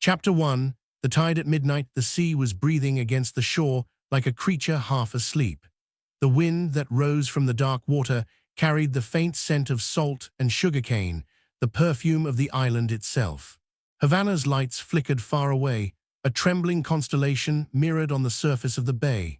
Chapter 1. The tide at midnight. The sea was breathing against the shore like a creature half asleep. The wind that rose from the dark water carried the faint scent of salt and sugarcane, the perfume of the island itself. Havana's lights flickered far away, a trembling constellation mirrored on the surface of the bay.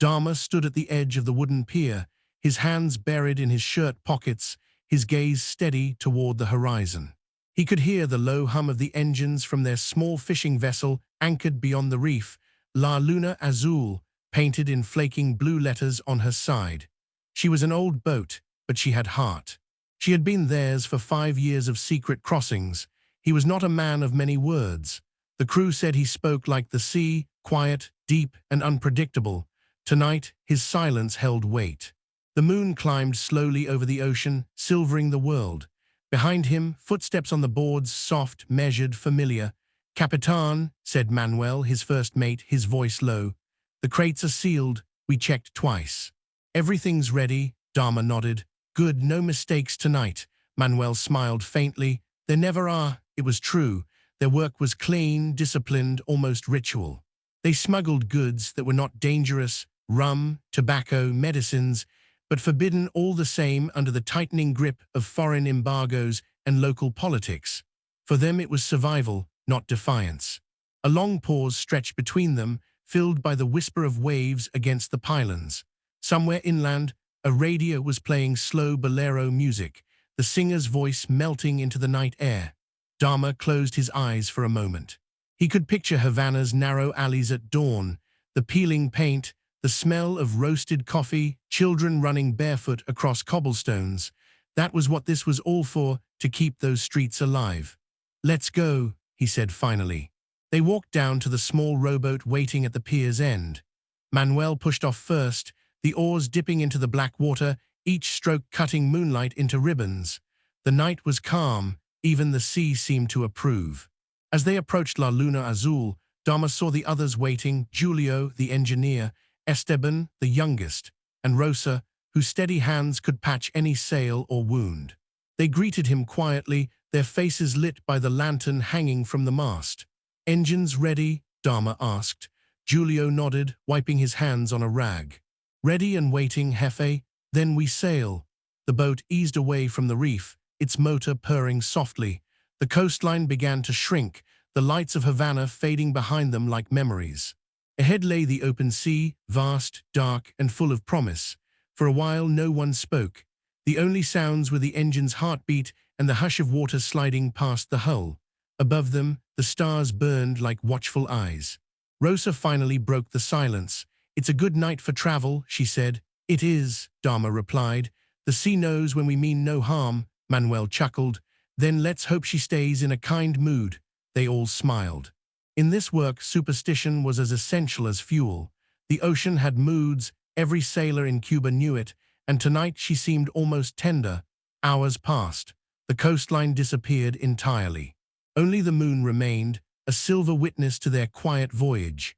Darma stood at the edge of the wooden pier, his hands buried in his shirt pockets, his gaze steady toward the horizon. He could hear the low hum of the engines from their small fishing vessel anchored beyond the reef, La Luna Azul, painted in flaking blue letters on her side. She was an old boat, but she had heart. She had been theirs for 5 years of secret crossings. He was not a man of many words. The crew said he spoke like the sea, quiet, deep, and unpredictable. Tonight, his silence held weight. The moon climbed slowly over the ocean, silvering the world. Behind him, footsteps on the boards, soft, measured, familiar. "Capitan," said Manuel, his first mate, his voice low. "The crates are sealed. We checked twice." "Everything's ready," Darma nodded. "Good, no mistakes tonight." Manuel smiled faintly. "There never are." It was true. Their work was clean, disciplined, almost ritual. They smuggled goods that were not dangerous, rum, tobacco, medicines, but forbidden all the same under the tightening grip of foreign embargoes and local politics. For them it was survival, not defiance. A long pause stretched between them, filled by the whisper of waves against the pylons. Somewhere inland, a radio was playing slow bolero music, the singer's voice melting into the night air. Darma closed his eyes for a moment. He could picture Havana's narrow alleys at dawn, the peeling paint, the smell of roasted coffee, children running barefoot across cobblestones. That was what this was all for, to keep those streets alive. "Let's go," he said finally. They walked down to the small rowboat waiting at the pier's end. Manuel pushed off first, the oars dipping into the black water, each stroke cutting moonlight into ribbons. The night was calm, even the sea seemed to approve. As they approached La Luna Azul, Darma saw the others waiting: Julio, the engineer, Esteban, the youngest, and Rosa, whose steady hands could patch any sail or wound. They greeted him quietly, their faces lit by the lantern hanging from the mast. "Engines ready?" Darma asked. Julio nodded, wiping his hands on a rag. "Ready and waiting, Jefe. Then we sail." The boat eased away from the reef, its motor purring softly. The coastline began to shrink, the lights of Havana fading behind them like memories. Ahead lay the open sea, vast, dark, and full of promise. For a while no one spoke. The only sounds were the engine's heartbeat and the hush of water sliding past the hull. Above them, the stars burned like watchful eyes. Rosa finally broke the silence. "It's a good night for travel," she said. "It is," Darma replied. "The sea knows when we mean no harm." Manuel chuckled. "Then let's hope she stays in a kind mood." They all smiled. In this work, superstition was as essential as fuel. The ocean had moods, every sailor in Cuba knew it, and tonight she seemed almost tender. Hours passed. The coastline disappeared entirely. Only the moon remained, a silver witness to their quiet voyage.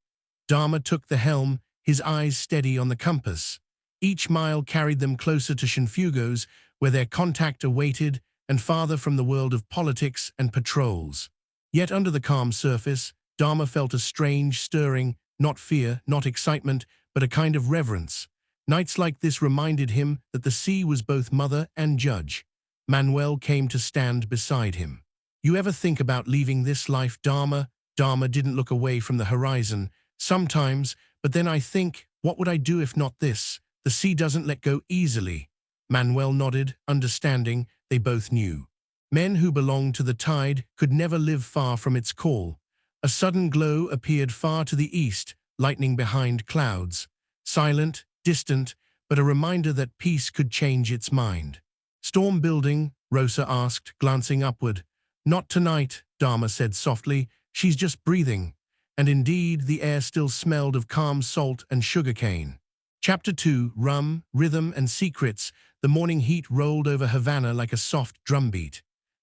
Darma took the helm, his eyes steady on the compass. Each mile carried them closer to Cienfuegos, where their contact awaited, and farther from the world of politics and patrols. Yet under the calm surface, Darma felt a strange stirring, not fear, not excitement, but a kind of reverence. Nights like this reminded him that the sea was both mother and judge. Manuel came to stand beside him. "You ever think about leaving this life, Darma?" Darma didn't look away from the horizon. "Sometimes, but then I think, what would I do if not this? The sea doesn't let go easily." Manuel nodded, understanding. They both knew. Men who belonged to the tide could never live far from its call. A sudden glow appeared far to the east, lightning behind clouds. Silent, distant, but a reminder that peace could change its mind. "Storm building?" Rosa asked, glancing upward. "Not tonight," Darma said softly. "She's just breathing." And indeed, the air still smelled of calm salt and sugarcane. Chapter 2. Rum, Rhythm, and Secrets. The morning heat rolled over Havana like a soft drumbeat.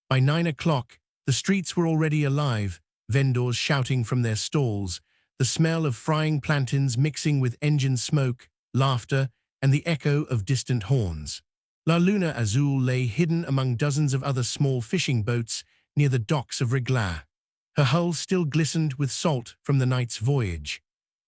By 9 o'clock, the streets were already alive, vendors shouting from their stalls, the smell of frying plantains mixing with engine smoke, laughter, and the echo of distant horns. La Luna Azul lay hidden among dozens of other small fishing boats near the docks of Regla. Her hull still glistened with salt from the night's voyage.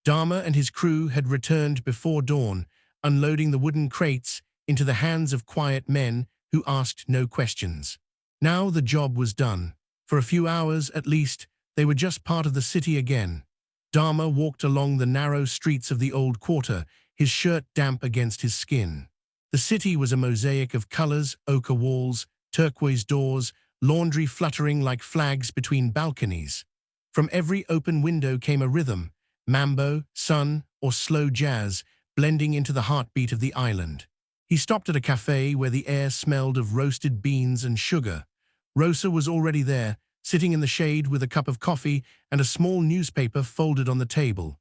Darma and his crew had returned before dawn, unloading the wooden crates into the hands of quiet men who asked no questions. Now the job was done. For a few hours, at least, they were just part of the city again. Darma walked along the narrow streets of the old quarter, his shirt damp against his skin. The city was a mosaic of colors, ochre walls, turquoise doors, laundry fluttering like flags between balconies. From every open window came a rhythm, mambo, sun, or slow jazz, blending into the heartbeat of the island. He stopped at a cafe where the air smelled of roasted beans and sugar. Rosa was already there, sitting in the shade with a cup of coffee and a small newspaper folded on the table.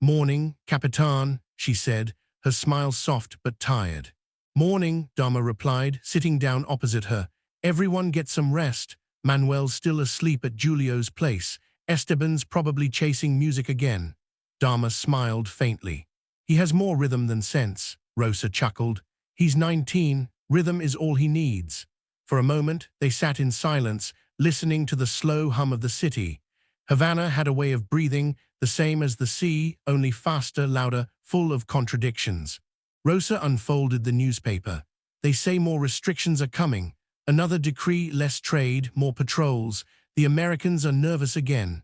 "Morning, Capitan," she said, her smile soft but tired. "Morning," Darma replied, sitting down opposite her. "Everyone get some rest. Manuel's still asleep at Julio's place. Esteban's probably chasing music again." Darma smiled faintly. "He has more rhythm than sense," Rosa chuckled. "He's 19. Rhythm is all he needs." For a moment, they sat in silence, listening to the slow hum of the city. Havana had a way of breathing, the same as the sea, only faster, louder, full of contradictions. Rosa unfolded the newspaper. "They say more restrictions are coming. Another decree, less trade, more patrols. The Americans are nervous again."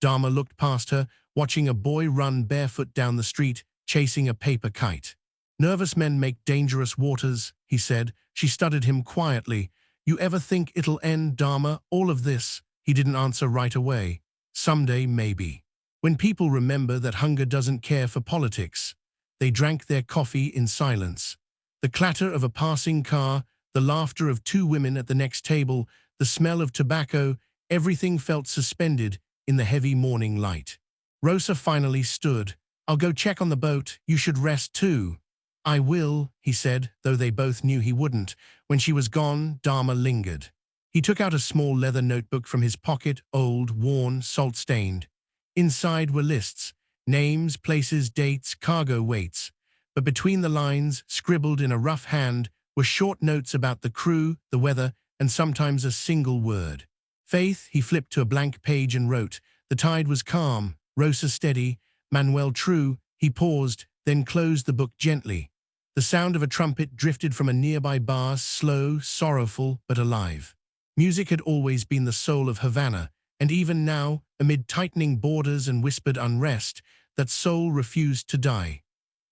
Darma looked past her, watching a boy run barefoot down the street, chasing a paper kite. "Nervous men make dangerous waters," he said. She studied him quietly. "You ever think it'll end, Darma, all of this?" He didn't answer right away. "Someday, maybe. When people remember that hunger doesn't care for politics." They drank their coffee in silence. The clatter of a passing car, the laughter of two women at the next table, the smell of tobacco, everything felt suspended in the heavy morning light. Rosa finally stood. "I'll go check on the boat. You should rest too." "I will," he said, though they both knew he wouldn't. When she was gone, Darma lingered. He took out a small leather notebook from his pocket, old, worn, salt-stained. Inside were lists, names, places, dates, cargo weights. But between the lines, scribbled in a rough hand, were short notes about the crew, the weather, and sometimes a single word. Faith, he flipped to a blank page and wrote. The tide was calm, Rosa steady, Manuel true. He paused, then closed the book gently. The sound of a trumpet drifted from a nearby bar, slow, sorrowful, but alive. Music had always been the soul of Havana, and even now, amid tightening borders and whispered unrest, that soul refused to die.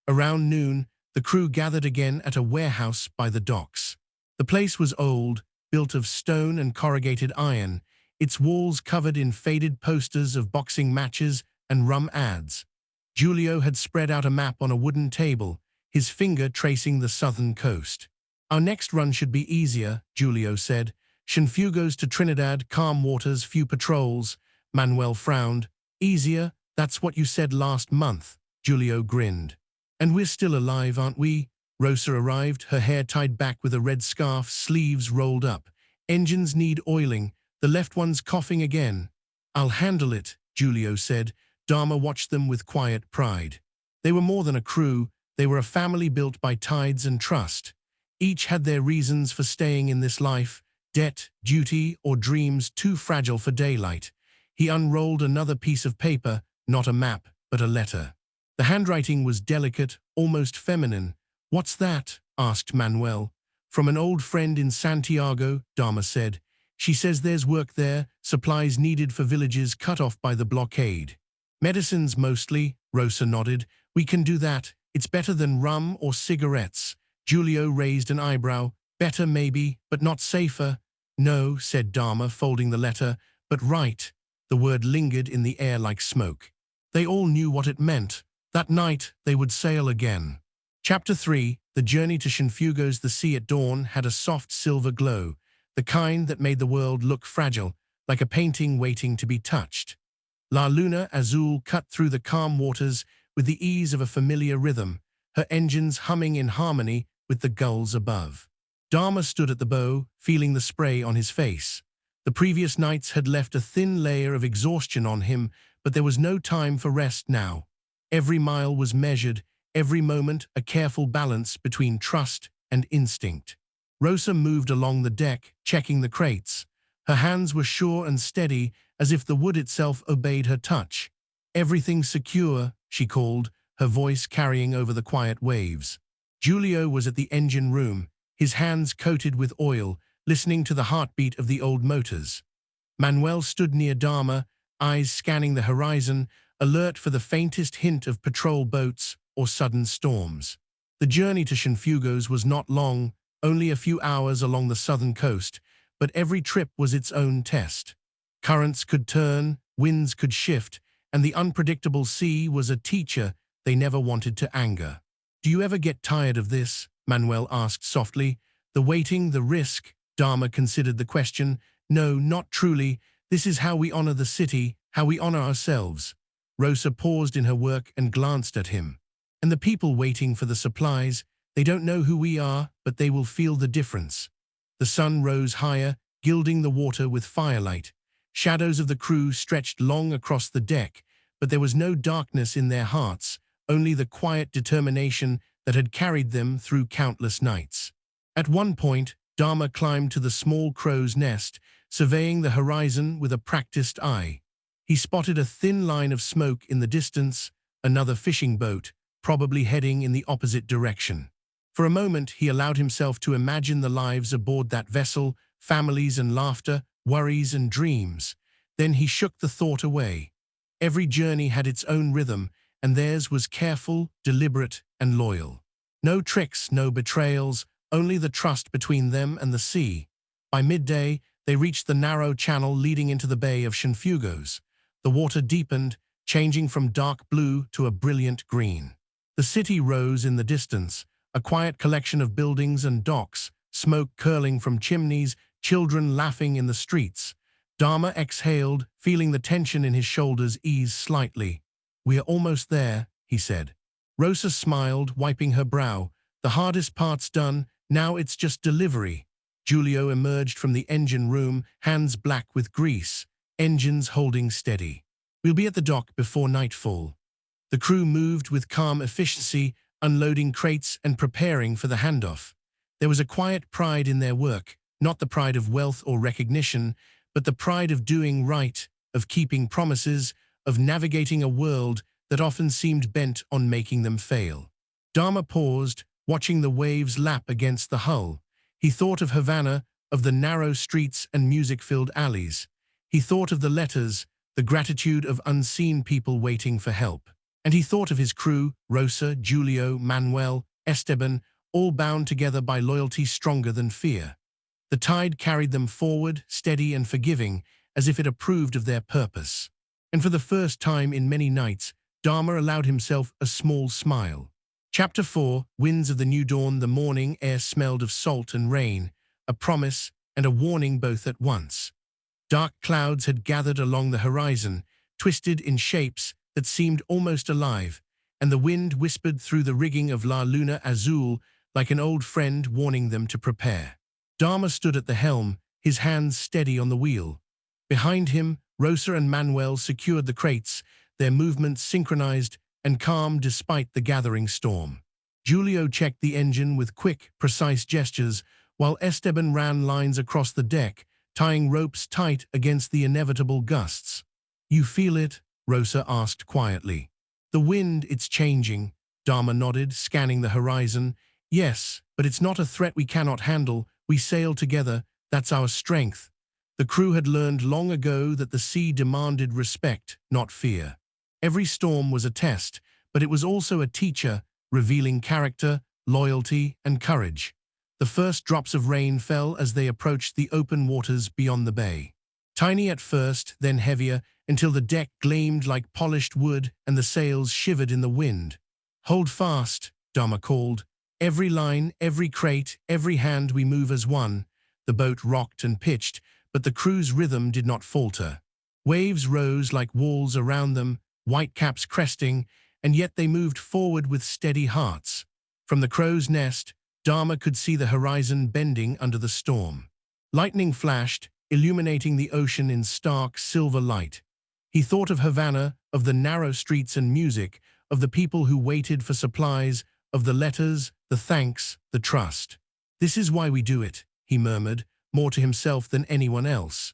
Around noon, the crew gathered again at a warehouse by the docks. The place was old, built of stone and corrugated iron, its walls covered in faded posters of boxing matches and rum ads. Julio had spread out a map on a wooden table, his finger tracing the southern coast. "Our next run should be easier," Julio said. "Cienfuegos to Trinidad, calm waters, few patrols." Manuel frowned. "Easier? That's what you said last month." Julio grinned. "And we're still alive, aren't we?" Rosa arrived, her hair tied back with a red scarf, sleeves rolled up. "Engines need oiling. The left one's coughing again." "I'll handle it," Julio said. Darma watched them with quiet pride. They were more than a crew. They were a family built by tides and trust. Each had their reasons for staying in this life, debt, duty, or dreams too fragile for daylight. He unrolled another piece of paper, not a map, but a letter. The handwriting was delicate, almost feminine. "What's that?" asked Manuel. "From an old friend in Santiago," Darma said. "She says there's work there, supplies needed for villages cut off by the blockade." "Medicines mostly," Rosa nodded. "We can do that. It's better than rum or cigarettes." Julio raised an eyebrow. "Better maybe, but not safer." "No," said Darma, folding the letter, "but right." The word lingered in the air like smoke. They all knew what it meant. That night, they would sail again. Chapter 3, the journey to Cienfuegos. The sea at dawn had a soft silver glow, the kind that made the world look fragile, like a painting waiting to be touched. La Luna Azul cut through the calm waters with the ease of a familiar rhythm, her engines humming in harmony with the gulls above. Darma stood at the bow, feeling the spray on his face. The previous nights had left a thin layer of exhaustion on him, but there was no time for rest now. Every mile was measured, every moment a careful balance between trust and instinct. Rosa moved along the deck, checking the crates. Her hands were sure and steady, as if the wood itself obeyed her touch. "Everything secure," she called, her voice carrying over the quiet waves. Giulio was at the engine room, his hands coated with oil, listening to the heartbeat of the old motors. Manuel stood near Darma, eyes scanning the horizon, alert for the faintest hint of patrol boats or sudden storms. The journey to Cienfuegos was not long, only a few hours along the southern coast, but every trip was its own test. Currents could turn, winds could shift, and the unpredictable sea was a teacher they never wanted to anger. "Do you ever get tired of this?" Manuel asked softly. "The waiting, the risk?" Darma considered the question. "No, not truly. This is how we honor the city, how we honor ourselves." Rosa paused in her work and glanced at him. "And the people waiting for the supplies, they don't know who we are, but they will feel the difference." The sun rose higher, gilding the water with firelight. Shadows of the crew stretched long across the deck, but there was no darkness in their hearts, only the quiet determination that had carried them through countless nights. At one point, Darma climbed to the small crow's nest, surveying the horizon with a practiced eye. He spotted a thin line of smoke in the distance, another fishing boat, probably heading in the opposite direction. For a moment, he allowed himself to imagine the lives aboard that vessel, families and laughter, worries and dreams. Then he shook the thought away. Every journey had its own rhythm, and theirs was careful, deliberate, and loyal. No tricks, no betrayals, only the trust between them and the sea. By midday, they reached the narrow channel leading into the Bay of Cienfuegos. The water deepened, changing from dark blue to a brilliant green. The city rose in the distance, a quiet collection of buildings and docks, smoke curling from chimneys, children laughing in the streets. Darma exhaled, feeling the tension in his shoulders ease slightly. "We are almost there," he said. Rosa smiled, wiping her brow. "The hardest part's done, now it's just delivery." Giulio emerged from the engine room, hands black with grease, engines holding steady. "We'll be at the dock before nightfall." The crew moved with calm efficiency, unloading crates and preparing for the handoff. There was a quiet pride in their work, not the pride of wealth or recognition, but the pride of doing right, of keeping promises, of navigating a world that often seemed bent on making them fail. Darma paused, watching the waves lap against the hull. He thought of Havana, of the narrow streets and music-filled alleys. He thought of the letters, the gratitude of unseen people waiting for help. And he thought of his crew, Rosa, Giulio, Manuel, Esteban, all bound together by loyalty stronger than fear. The tide carried them forward, steady and forgiving, as if it approved of their purpose. And for the first time in many nights, Darma allowed himself a small smile. Chapter 4, Winds of the New Dawn. The morning air smelled of salt and rain, a promise and a warning both at once. Dark clouds had gathered along the horizon, twisted in shapes that seemed almost alive, and the wind whispered through the rigging of La Luna Azul like an old friend warning them to prepare. Darma stood at the helm, his hands steady on the wheel. Behind him, Rosa and Manuel secured the crates, their movements synchronized and calm despite the gathering storm. Giulio checked the engine with quick, precise gestures, while Esteban ran lines across the deck, tying ropes tight against the inevitable gusts. "You feel it?" Rosa asked quietly. "The wind, it's changing," Darma nodded, scanning the horizon. "Yes, but it's not a threat we cannot handle. We sail together, that's our strength." The crew had learned long ago that the sea demanded respect, not fear. Every storm was a test, but it was also a teacher, revealing character, loyalty, and courage. The first drops of rain fell as they approached the open waters beyond the bay. Tiny at first, then heavier, until the deck gleamed like polished wood and the sails shivered in the wind. "Hold fast," Darma called. "Every line, every crate, every hand we move as one." The boat rocked and pitched, but the crew's rhythm did not falter. Waves rose like walls around them, whitecaps cresting, and yet they moved forward with steady hearts. From the crow's nest, Darma could see the horizon bending under the storm. Lightning flashed, illuminating the ocean in stark silver light. He thought of Havana, of the narrow streets and music, of the people who waited for supplies, of the letters, the thanks, the trust. "This is why we do it," he murmured, more to himself than anyone else.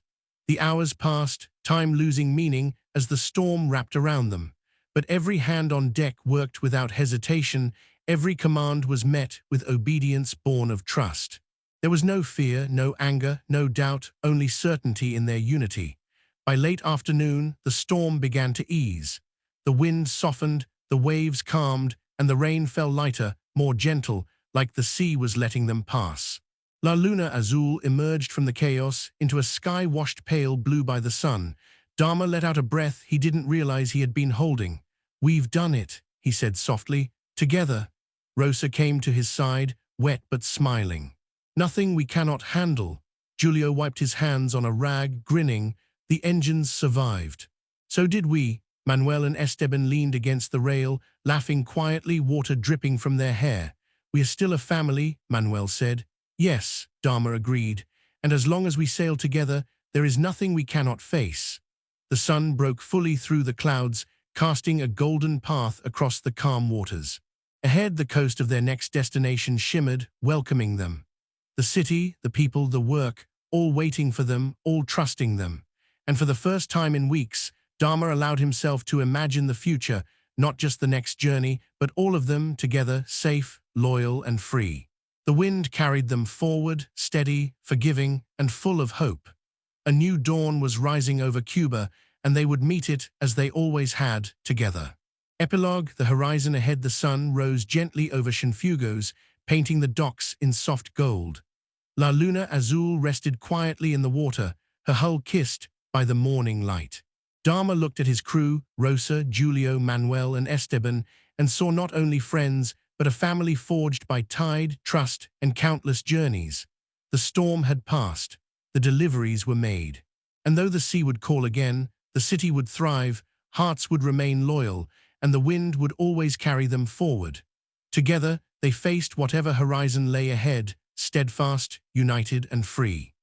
The hours passed, time losing meaning as the storm wrapped around them. But every hand on deck worked without hesitation, every command was met with obedience born of trust. There was no fear, no anger, no doubt, only certainty in their unity. By late afternoon, the storm began to ease. The wind softened, the waves calmed, and the rain fell lighter, more gentle, like the sea was letting them pass. La Luna Azul emerged from the chaos into a sky washed pale blue by the sun. Darma let out a breath he didn't realize he had been holding. "We've done it," he said softly. "Together." Rosa came to his side, wet but smiling. "Nothing we cannot handle." Julio wiped his hands on a rag, grinning. "The engines survived." "So did we." Manuel and Esteban leaned against the rail, laughing quietly, water dripping from their hair. "We are still a family," Manuel said. "Yes," Darma agreed, "and as long as we sail together, there is nothing we cannot face." The sun broke fully through the clouds, casting a golden path across the calm waters. Ahead, the coast of their next destination shimmered, welcoming them. The city, the people, the work, all waiting for them, all trusting them. And for the first time in weeks, Darma allowed himself to imagine the future, not just the next journey, but all of them together, safe, loyal, and free. The wind carried them forward, steady, forgiving, and full of hope. A new dawn was rising over Cuba, and they would meet it as they always had, together. Epilogue: the horizon ahead, the sun rose gently over Cienfuegos, painting the docks in soft gold. La Luna Azul rested quietly in the water, her hull kissed by the morning light. Darma looked at his crew, Rosa, Julio, Manuel, and Esteban, and saw not only friends, but a family forged by tide, trust, and countless journeys. The storm had passed. The deliveries were made. And though the sea would call again, the city would thrive, hearts would remain loyal, and the wind would always carry them forward. Together, they faced whatever horizon lay ahead, steadfast, united, and free.